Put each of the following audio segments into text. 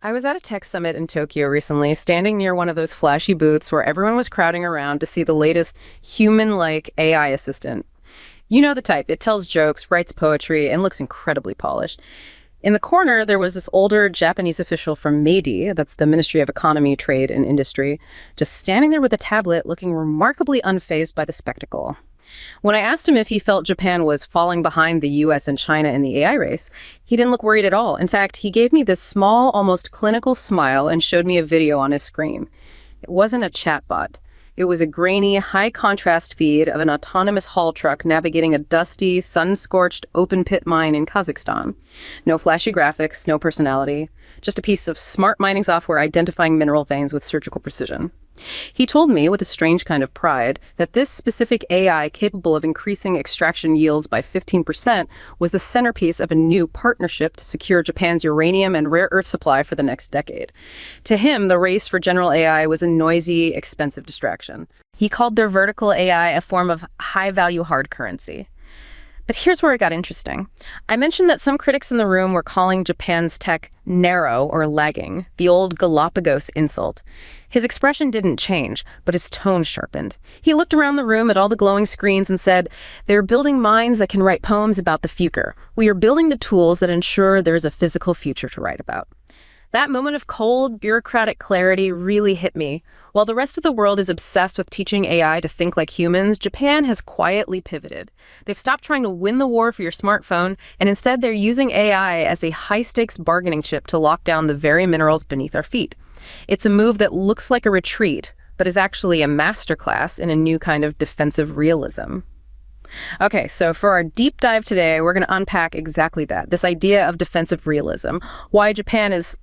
I was at a tech summit in Tokyo recently, standing near one of those flashy booths where everyone was crowding around to see the latest human-like AI assistant. You know the type. It tells jokes, writes poetry, and looks incredibly polished. In the corner, there was this older Japanese official from MEDI, that's the Ministry of Economy, Trade, and Industry, just standing there with a tablet looking remarkably unfazed by the spectacle. When I asked him if he felt Japan was falling behind the US and China in the AI race, he didn't look worried at all. In fact, he gave me this small, almost clinical smile and showed me a video on his screen. It wasn't a chatbot. It was a grainy, high-contrast feed of an autonomous haul truck navigating a dusty, sun-scorched open-pit mine in Kazakhstan. No flashy graphics, no personality, just a piece of smart mining software identifying mineral veins with surgical precision. He told me, with a strange kind of pride, that this specific AI capable of increasing extraction yields by 15% was the centerpiece of a new partnership to secure Japan's uranium and rare earth supply for the next decade. To him, the race for general AI was a noisy, expensive distraction. He called their vertical AI a form of high-value hard currency. But here's where it got interesting. I mentioned that some critics in the room were calling Japan's tech narrow or lagging, the old Galapagos insult. His expression didn't change, but his tone sharpened. He looked around the room at all the glowing screens and said, "They're building minds that can write poems about the future. We are building the tools that ensure there's a physical future to write about." That moment of cold, bureaucratic clarity really hit me. While the rest of the world is obsessed with teaching AI to think like humans, Japan has quietly pivoted. They've stopped trying to win the war for your smartphone, and instead they're using AI as a high-stakes bargaining chip to lock down the very minerals beneath our feet. It's a move that looks like a retreat, but is actually a masterclass in a new kind of defensive realism. Okay, so for our deep dive today, we're going to unpack exactly that, this idea of defensive realism, why Japan is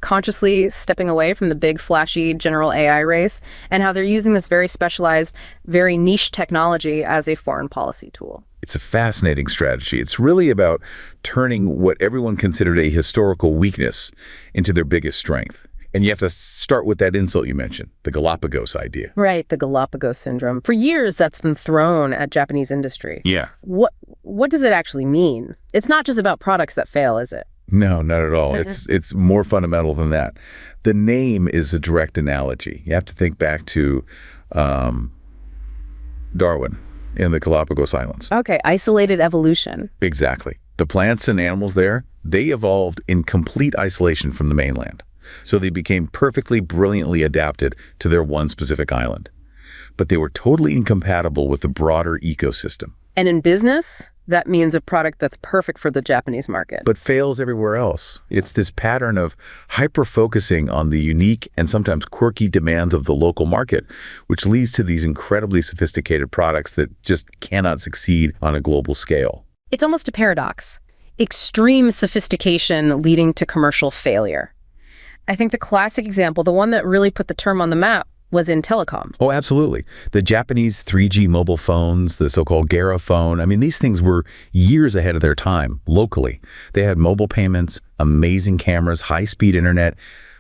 consciously stepping away from the big, flashy general AI race, and how they're using this very specialized, very niche technology as a foreign policy tool. It's a fascinating strategy. It's really about turning what everyone considered a historical weakness into their biggest strength. And you have to start with that insult you mentioned, the Galapagos idea. Right, the Galapagos syndrome. For years, that's been thrown at Japanese industry. Yeah. What does it actually mean? It's not just about products that fail, is it? No, not at all. It's more fundamental than that. The name is a direct analogy. You have to think back to Darwin in the Galapagos Islands. Okay, isolated evolution. Exactly. The plants and animals there, they evolved in complete isolation from the mainland. So they became perfectly, brilliantly adapted to their one specific island. But they were totally incompatible with the broader ecosystem. And in business, that means a product that's perfect for the Japanese market. But fails everywhere else. It's this pattern of hyper-focusing on the unique and sometimes quirky demands of the local market, which leads to these incredibly sophisticated products that just cannot succeed on a global scale. It's almost a paradox. Extreme sophistication leading to commercial failure. I think the classic example, the one that really put the term on the map, was in telecom. Oh, absolutely. The Japanese 3G mobile phones, the so-called Gara phone, I mean, these things were years ahead of their time locally. They had mobile payments, amazing cameras, high-speed internet,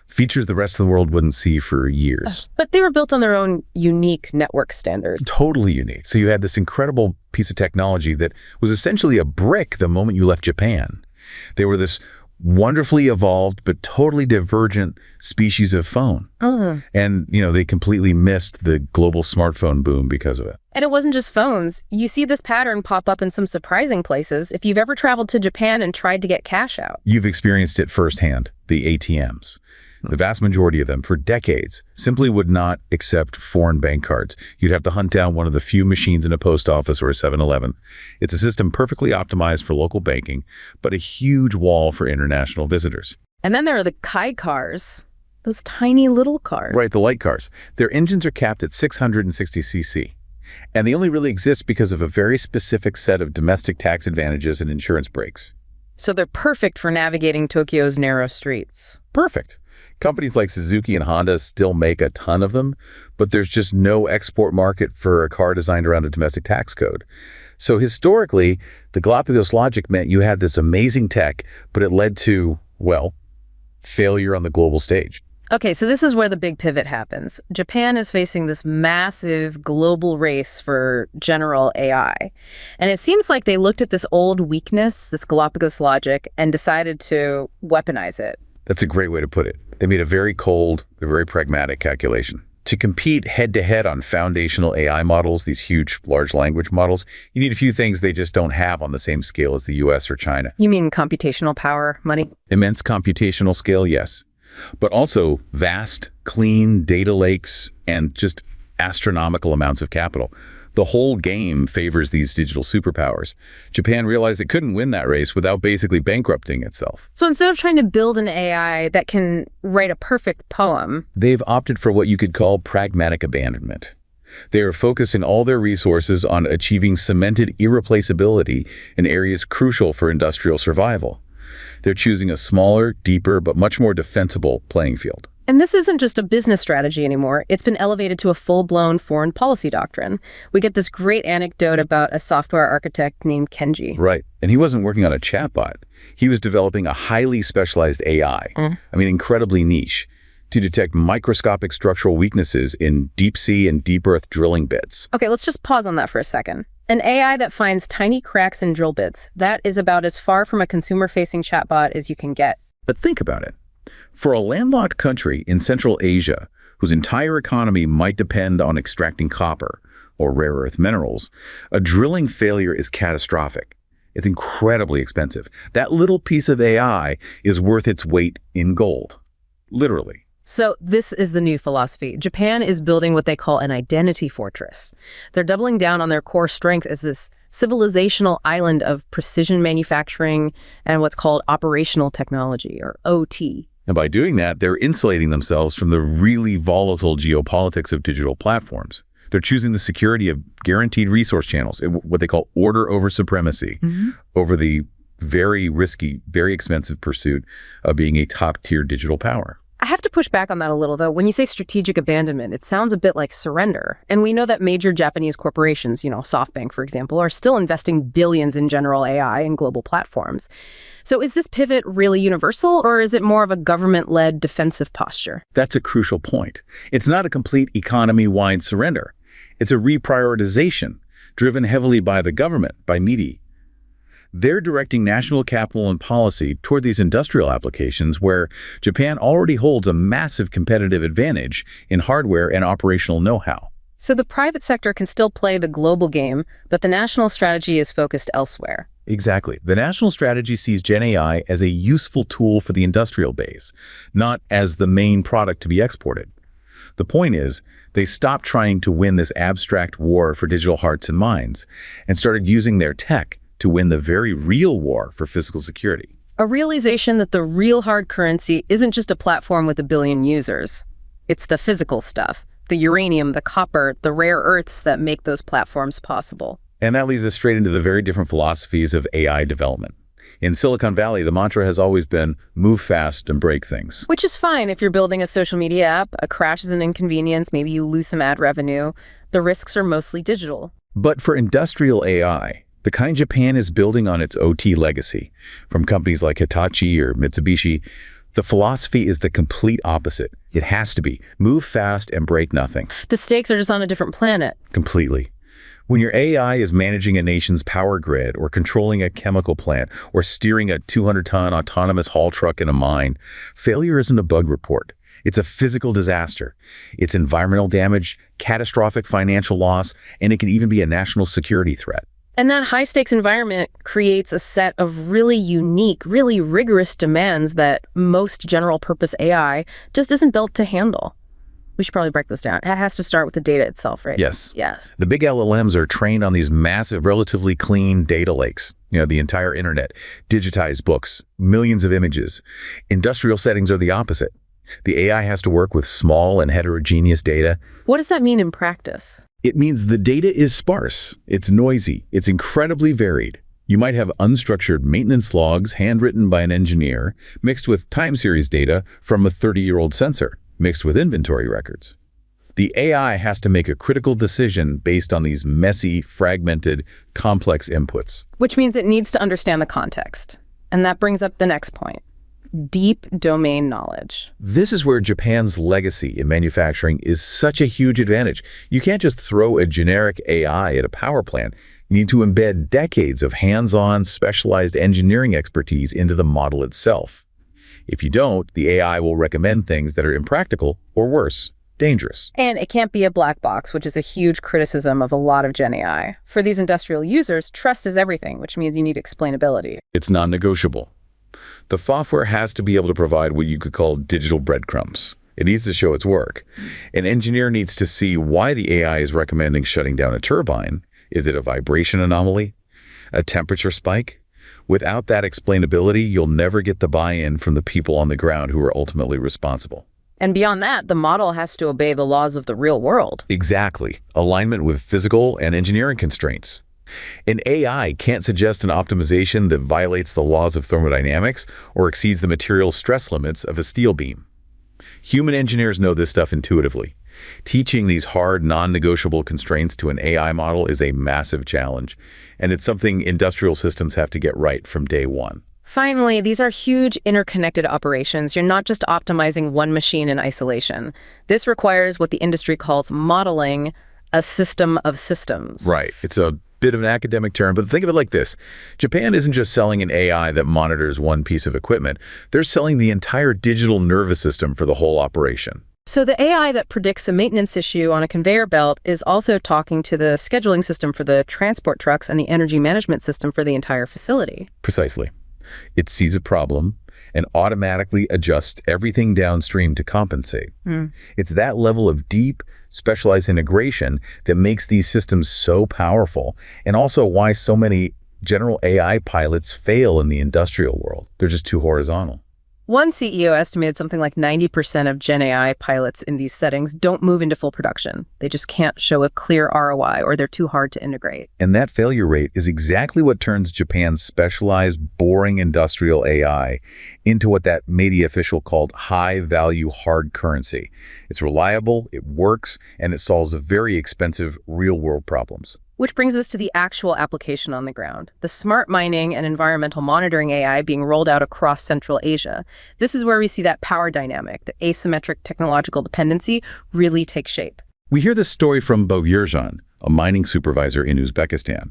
features the rest of the world wouldn't see for years. But they were built on their own unique network standard. Totally unique. So you had this incredible piece of technology that was essentially a brick the moment you left Japan. They were this wonderfully evolved but totally divergent species of phone. And, they completely missed the global smartphone boom because of it. And it wasn't just phones. You see this pattern pop up in some surprising places. If you've ever traveled to Japan and tried to get cash out. You've experienced it firsthand, the ATMs. The vast majority of them, for decades, simply would not accept foreign bank cards. You'd have to hunt down one of the few machines in a post office or a 7-Eleven. It's a system perfectly optimized for local banking, but a huge wall for international visitors. And then there are the Kai cars, those tiny little cars. Right, the light cars. Their engines are capped at 660 cc. And they only really exist because of a very specific set of domestic tax advantages and insurance breaks. So they're perfect for navigating Tokyo's narrow streets. Perfect. Companies like Suzuki and Honda still make a ton of them, but there's just no export market for a car designed around a domestic tax code. So historically, the Galapagos logic meant you had this amazing tech, but it led to, well, failure on the global stage. Okay, so this is where the big pivot happens. Japan is facing this massive global race for general AI. And it seems like they looked at this old weakness, this Galapagos logic, and decided to weaponize it. That's a great way to put it. They made a very cold, a very pragmatic calculation. To compete head-to-head on foundational AI models, these huge large language models, you need a few things they just don't have on the same scale as the US or China. You mean computational power, money? Immense computational scale, yes. But also vast, clean data lakes and just astronomical amounts of capital. The whole game favors these digital superpowers. Japan realized it couldn't win that race without basically bankrupting itself. So instead of trying to build an AI that can write a perfect poem, They've opted for what you could call pragmatic abandonment. They are focusing all their resources on achieving cemented irreplaceability in areas crucial for industrial survival. They're choosing a smaller, deeper, but much more defensible playing field. and this isn't just a business strategy anymore, it's been elevated to a full-blown foreign policy doctrine. We get this great anecdote about a software architect named Kenji. Right. And he wasn't working on a chatbot. He was developing a highly specialized AI. I mean, incredibly niche, to detect microscopic structural weaknesses in deep sea and deep earth drilling bits. Okay, let's just pause on that for a second. An AI that finds tiny cracks in drill bits, that is about as far from a consumer-facing chatbot as you can get. But think about it. For a landlocked country in Central Asia, whose entire economy might depend on extracting copper or rare earth minerals, a drilling failure is catastrophic. It's incredibly expensive. That little piece of AI is worth its weight in gold. Literally. So this is the new philosophy. Japan is building what they call an identity fortress. They're doubling down on their core strength as this civilizational island of precision manufacturing and what's called operational technology, or OT. And by doing that, they're insulating themselves from the really volatile geopolitics of digital platforms. They're choosing the security of guaranteed resource channels, what they call order over supremacy, over the very risky, very expensive pursuit of being a top-tier digital power. I have to push back on that a little, though. When you say strategic abandonment, it sounds a bit like surrender. And we know that major Japanese corporations, SoftBank, for example, are still investing billions in general AI and global platforms. So is this pivot really universal, or is it more of a government-led defensive posture? That's a crucial point. It's not a complete economy-wide surrender. It's a reprioritization, driven heavily by the government, by media. They're directing national capital and policy toward these industrial applications where Japan already holds a massive competitive advantage in hardware and operational know-how. So the private sector can still play the global game, but the national strategy is focused elsewhere. Exactly. The national strategy sees GenAI as a useful tool for the industrial base, not as the main product to be exported. The point is, they stopped trying to win this abstract war for digital hearts and minds and started using their tech to win the very real war for physical security. A realization that the real hard currency isn't just a platform with a billion users. It's the physical stuff, the uranium, the copper, the rare earths that make those platforms possible. And that leads us straight into the very different philosophies of AI development. In Silicon Valley, the mantra has always been move fast and break things. Which is fine if you're building a social media app. A crash is an inconvenience. Maybe you lose some ad revenue. The risks are mostly digital. But for industrial AI, the kind Japan is building on its OT legacy, from companies like Hitachi or Mitsubishi, the philosophy is the complete opposite. It has to be move fast and break nothing. The stakes are just on a different planet. Completely. When your AI is managing a nation's power grid or controlling a chemical plant or steering a 200-ton autonomous haul truck in a mine, failure isn't a bug report. It's a physical disaster. It's environmental damage, catastrophic financial loss, and it can even be a national security threat. And that high-stakes environment creates a set of really unique, really rigorous demands that most general-purpose AI just isn't built to handle. We should probably break this down. It has to start with the data itself, right? Yes. Yes. The big LLMs are trained on these massive, relatively clean data lakes. The entire internet, digitized books, millions of images. Industrial settings are the opposite. The AI has to work with small and heterogeneous data. What does that mean in practice? It means the data is sparse, it's noisy, it's incredibly varied. You might have unstructured maintenance logs handwritten by an engineer mixed with time series data from a 30-year-old sensor, mixed with inventory records. The AI has to make a critical decision based on these messy, fragmented, complex inputs. Which means it needs to understand the context. And that brings up the next point. Deep domain knowledge. This is where Japan's legacy in manufacturing is such a huge advantage. You can't just throw a generic AI at a power plant. You need to embed decades of hands-on, specialized engineering expertise into the model itself. If you don't, the AI will recommend things that are impractical or worse, dangerous. And it can't be a black box, which is a huge criticism of a lot of GenAI. For these industrial users, trust is everything, which means you need explainability. It's non-negotiable. The software has to be able to provide what you could call digital breadcrumbs. It needs to show its work. An engineer needs to see why the AI is recommending shutting down a turbine. Is it a vibration anomaly? A temperature spike? Without that explainability, you'll never get the buy-in from the people on the ground who are ultimately responsible. And beyond that, the model has to obey the laws of the real world. Exactly. Alignment with physical and engineering constraints. An AI can't suggest an optimization that violates the laws of thermodynamics or exceeds the material stress limits of a steel beam. Human engineers know this stuff intuitively. Teaching these hard, non-negotiable constraints to an AI model is a massive challenge, and it's something industrial systems have to get right from day one. Finally, these are huge interconnected operations. You're not just optimizing one machine in isolation. This requires what the industry calls modeling a system of systems. Right. It's a bit of an academic term, but think of it like this. Japan isn't just selling an AI that monitors one piece of equipment. They're selling the entire digital nervous system for the whole operation. So the AI that predicts a maintenance issue on a conveyor belt is also talking to the scheduling system for the transport trucks and the energy management system for the entire facility. Precisely. It sees a problem and automatically adjusts everything downstream to compensate. It's that level of deep, specialized integration that makes these systems so powerful, and also why so many general AI pilots fail in the industrial world. They're just too horizontal. One CEO estimated something like 90% of GenAI pilots in these settings don't move into full production. They just can't show a clear ROI, or they're too hard to integrate. And that failure rate is exactly what turns Japan's specialized, boring industrial AI into what that media official called high-value hard currency. It's reliable, it works, and it solves very expensive real-world problems. Which brings us to the actual application on the ground, the smart mining and environmental monitoring AI being rolled out across Central Asia. This is where we see that power dynamic, the asymmetric technological dependency, really take shape. We hear this story from Bovyerjan, a mining supervisor in Uzbekistan.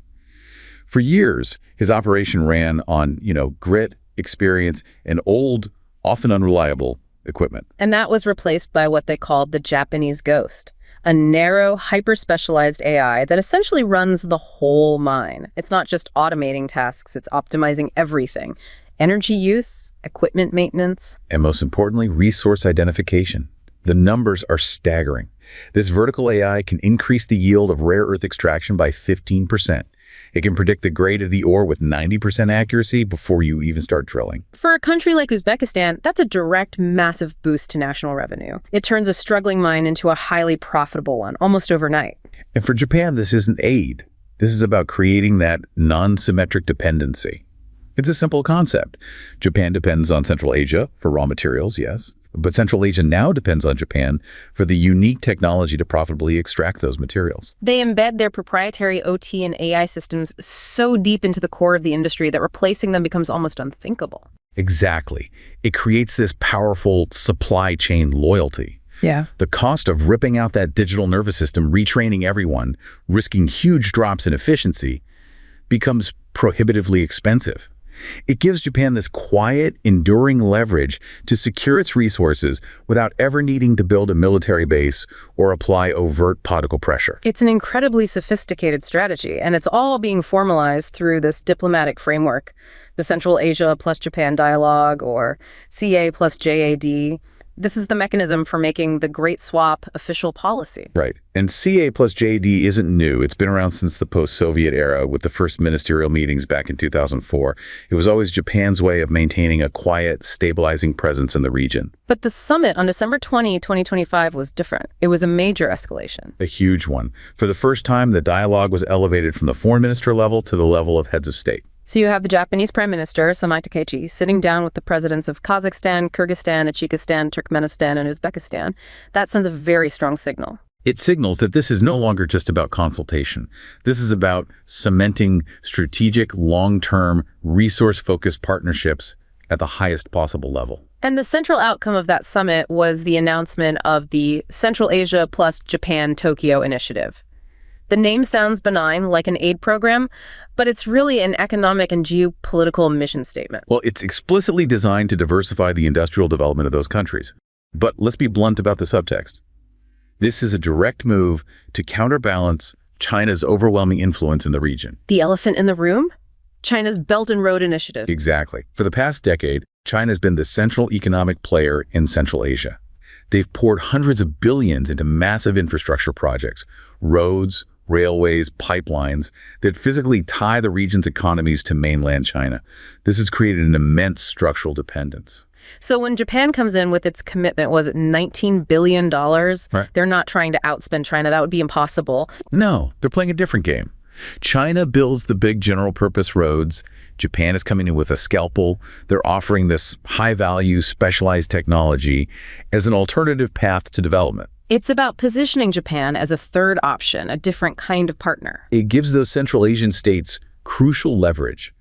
For years, his operation ran on, grit, experience, and old, often unreliable equipment. And that was replaced by what they called the Japanese ghost, a narrow, hyper-specialized AI that essentially runs the whole mine. It's not just automating tasks, it's optimizing everything. Energy use, equipment maintenance. And most importantly, resource identification. The numbers are staggering. This vertical AI can increase the yield of rare earth extraction by 15%. It can predict the grade of the ore with 90% accuracy before you even start drilling. For a country like Uzbekistan, that's a direct, massive boost to national revenue. It turns a struggling mine into a highly profitable one, almost overnight. And for Japan, this isn't aid. This is about creating that non-symmetric dependency. It's a simple concept. Japan depends on Central Asia for raw materials, yes. But Central Asia now depends on Japan for the unique technology to profitably extract those materials. They embed their proprietary OT and AI systems so deep into the core of the industry that replacing them becomes almost unthinkable. Exactly. It creates this powerful supply chain loyalty. Yeah. The cost of ripping out that digital nervous system, retraining everyone, risking huge drops in efficiency, becomes prohibitively expensive. It gives Japan this quiet, enduring leverage to secure its resources without ever needing to build a military base or apply overt political pressure. It's an incredibly sophisticated strategy, and it's all being formalized through this diplomatic framework, the Central Asia plus Japan dialogue, or CA plus JAD. This is the mechanism for making the Great Swap official policy. Right. And CA plus JD isn't new. It's been around since the post-Soviet era with the first ministerial meetings back in 2004. It was always Japan's way of maintaining a quiet, stabilizing presence in the region. But the summit on December 20, 2025 was different. It was a major escalation. A huge one. For the first time, the dialogue was elevated from the foreign minister level to the level of heads of state. So you have the Japanese Prime Minister, Samai Takeichi, sitting down with the presidents of Kazakhstan, Kyrgyzstan, Tajikistan, Turkmenistan, and Uzbekistan. That sends a very strong signal. It signals that this is no longer just about consultation. This is about cementing strategic, long-term, resource-focused partnerships at the highest possible level. And the central outcome of that summit was the announcement of the Central Asia plus Japan Tokyo initiative. The name sounds benign, like an aid program, but it's really an economic and geopolitical mission statement. Well, it's explicitly designed to diversify the industrial development of those countries. But let's be blunt about the subtext. This is a direct move to counterbalance China's overwhelming influence in the region. The elephant in the room? China's Belt and Road Initiative. Exactly. For the past decade, China's been the central economic player in Central Asia. They've poured hundreds of billions into massive infrastructure projects, roads, railways, pipelines that physically tie the region's economies to mainland China. This has created an immense structural dependence. So when Japan comes in with its commitment, was it $19 billion? Right. They're not trying to outspend China. That would be impossible. No, they're playing a different game. China builds the big general-purpose roads. Japan is coming in with a scalpel. They're offering this high-value, specialized technology as an alternative path to development. It's about positioning Japan as a third option, a different kind of partner. It gives those Central Asian states crucial leverage.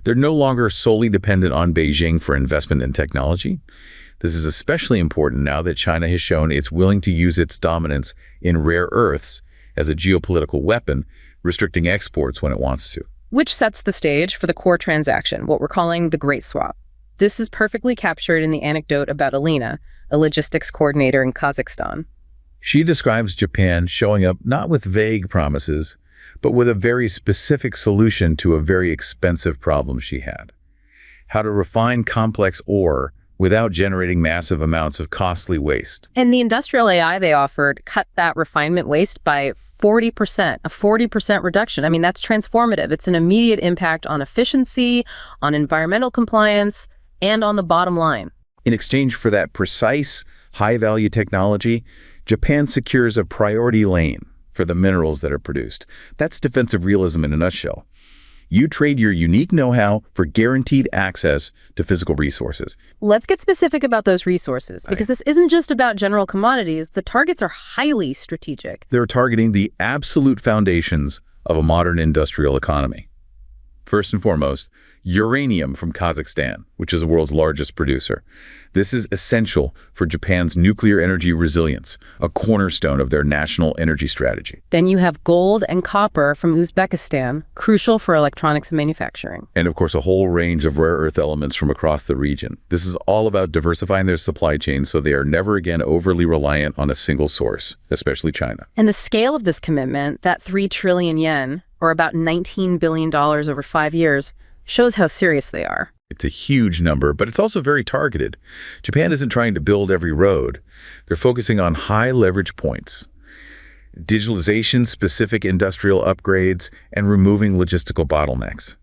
They're no longer solely dependent on Beijing for investment in technology. This is especially important now that China has shown it's willing to use its dominance in rare earths as a geopolitical weapon, restricting exports when it wants to. Which sets the stage for the core transaction, what we're calling the Great Swap. This is perfectly captured in the anecdote about Alina, a logistics coordinator in Kazakhstan. She describes Japan showing up not with vague promises, but with a very specific solution to a very expensive problem she had. How to refine complex ore without generating massive amounts of costly waste. And the industrial AI they offered cut that refinement waste by 40%, a 40% reduction. I mean, that's transformative. It's an immediate impact on efficiency, on environmental compliance, and on the bottom line. In exchange for that precise, high-value technology, Japan secures a priority lane for the minerals that are produced. That's defensive realism in a nutshell. You trade your unique know-how for guaranteed access to physical resources. Let's get specific about those resources, because this isn't just about general commodities. The targets are highly strategic. They're targeting the absolute foundations of a modern industrial economy. First and foremost, uranium from Kazakhstan, which is the world's largest producer. This is essential for Japan's nuclear energy resilience, a cornerstone of their national energy strategy. Then you have gold and copper from Uzbekistan, crucial for electronics and manufacturing. And of course, a whole range of rare earth elements from across the region. This is all about diversifying their supply chain so they are never again overly reliant on a single source, especially China. And the scale of this commitment, that 3 trillion yen, or about $19 billion over 5 years, shows how serious they are. It's a huge number, but it's also very targeted. Japan isn't trying to build every road. They're focusing on high leverage points, digitalization, specific industrial upgrades, and removing logistical bottlenecks.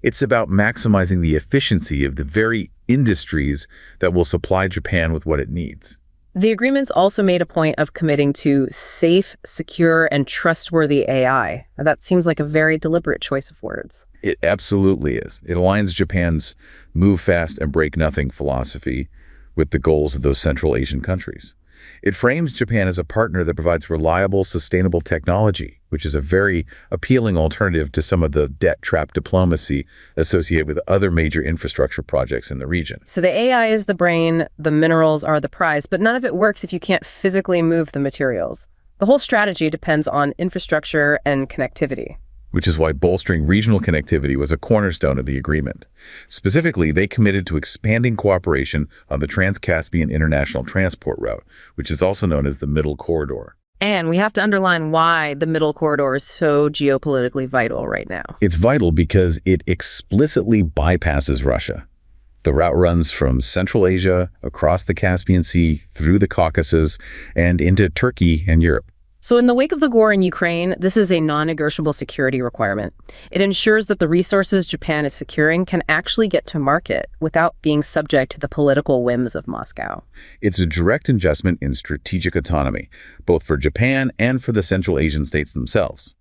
It's about maximizing the efficiency of the very industries that will supply Japan with what it needs. The agreements also made a point of committing to safe, secure, and trustworthy AI. That seems like a very deliberate choice of words. It absolutely is. It aligns Japan's move fast and break nothing philosophy with the goals of those Central Asian countries. It frames Japan as a partner that provides reliable, sustainable technology, which is a very appealing alternative to some of the debt-trap diplomacy associated with other major infrastructure projects in the region. So the AI is the brain, the minerals are the prize, but none of it works if you can't physically move the materials. The whole strategy depends on infrastructure and connectivity. Which is why bolstering regional connectivity was a cornerstone of the agreement. Specifically, they committed to expanding cooperation on the Trans-Caspian International Transport Route, which is also known as the Middle Corridor. And we have to underline why the Middle Corridor is so geopolitically vital right now. It's vital because it explicitly bypasses Russia. The route runs from Central Asia, across the Caspian Sea, through the Caucasus, and into Turkey and Europe. So in the wake of the war in Ukraine, this is a non-negotiable security requirement. It ensures that the resources Japan is securing can actually get to market without being subject to the political whims of Moscow. It's a direct investment in strategic autonomy, both for Japan and for the Central Asian states themselves.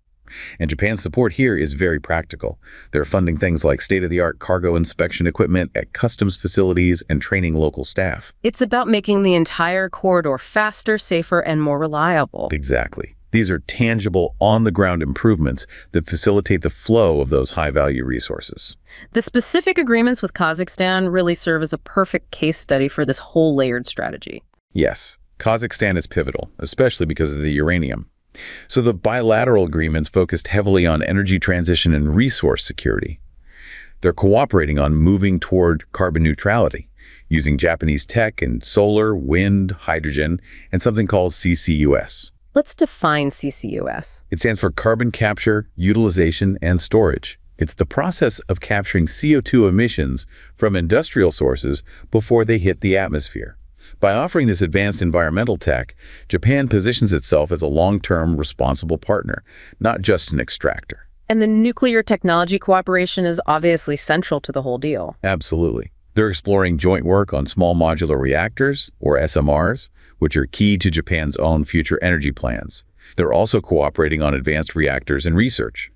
And Japan's support here is very practical. They're funding things like state-of-the-art cargo inspection equipment at customs facilities and training local staff. It's about making the entire corridor faster, safer, and more reliable. Exactly. These are tangible, on-the-ground improvements that facilitate the flow of those high-value resources. The specific agreements with Kazakhstan really serve as a perfect case study for this whole layered strategy. Yes, Kazakhstan is pivotal, especially because of the uranium. So the bilateral agreements focused heavily on energy transition and resource security. They're cooperating on moving toward carbon neutrality, using Japanese tech in solar, wind, hydrogen, and something called CCUS. Let's define CCUS. It stands for carbon capture, utilization, and storage. It's the process of capturing CO2 emissions from industrial sources before they hit the atmosphere. By offering this advanced environmental tech, Japan positions itself as a long-term responsible partner, not just an extractor. And the nuclear technology cooperation is obviously central to the whole deal. Absolutely. They're exploring joint work on small modular reactors, or SMRs, which are key to Japan's own future energy plans. They're also cooperating on advanced reactors and research.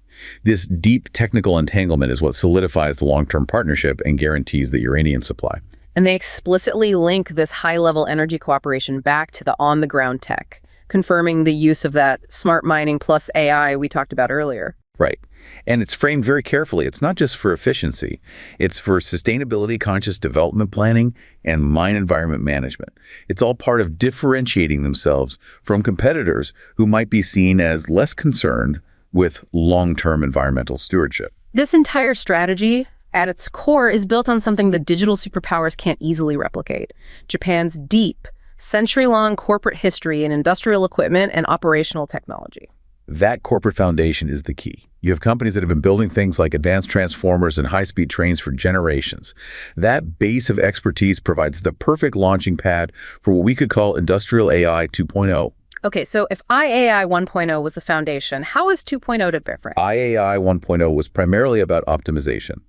This deep technical entanglement is what solidifies the long-term partnership and guarantees the uranium supply. And they explicitly link this high-level energy cooperation back to the on-the-ground tech, confirming the use of that smart mining plus AI we talked about earlier. Right. And it's framed very carefully. It's not just for efficiency. It's for sustainability, conscious development planning, and mine environment management. It's all part of differentiating themselves from competitors who might be seen as less concerned with long-term environmental stewardship. This entire strategy, at its core, is built on something the digital superpowers can't easily replicate: Japan's deep, century-long corporate history in industrial equipment and operational technology. That corporate foundation is the key. You have companies that have been building things like advanced transformers and high-speed trains for generations. That base of expertise provides the perfect launching pad for what we could call industrial AI 2.0. Okay, so if IAI 1.0 was the foundation, how is 2.0 different? IAI 1.0 was primarily about optimization,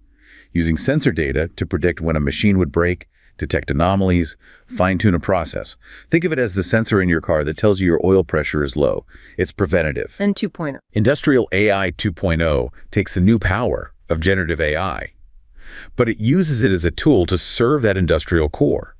using sensor data to predict when a machine would break, detect anomalies, fine-tune a process. Think of it as the sensor in your car that tells you your oil pressure is low. It's preventative. And 2.0. Industrial AI 2.0 takes the new power of generative AI, but it uses it as a tool to serve that industrial core.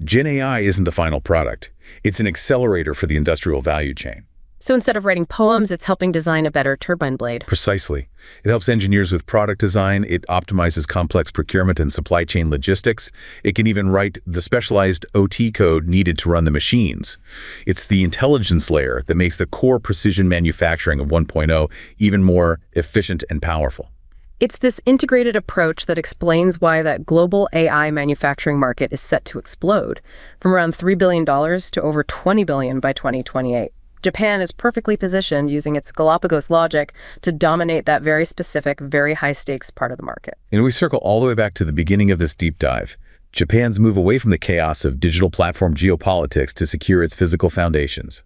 GenAI isn't the final product. It's an accelerator for the industrial value chain. So instead of writing poems, it's helping design a better turbine blade. Precisely. It helps engineers with product design. It optimizes complex procurement and supply chain logistics. It can even write the specialized OT code needed to run the machines. It's the intelligence layer that makes the core precision manufacturing of 1.0 even more efficient and powerful. It's this integrated approach that explains why that global AI manufacturing market is set to explode, from around $3 billion to over $20 billion by 2028. Japan is perfectly positioned using its Galapagos logic to dominate that very specific, very high-stakes part of the market. And we circle all the way back to the beginning of this deep dive. Japan's move away from the chaos of digital platform geopolitics to secure its physical foundations.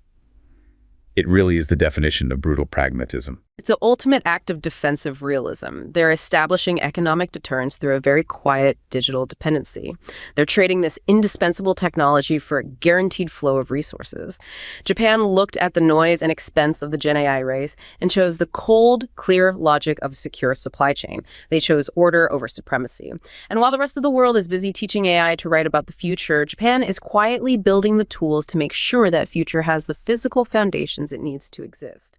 It really is the definition of brutal pragmatism. It's the ultimate act of defensive realism. They're establishing economic deterrence through a very quiet digital dependency. They're trading this indispensable technology for a guaranteed flow of resources. Japan looked at the noise and expense of the GenAI race and chose the cold, clear logic of a secure supply chain. They chose order over supremacy. And while the rest of the world is busy teaching AI to write about the future, Japan is quietly building the tools to make sure that future has the physical foundations it needs to exist.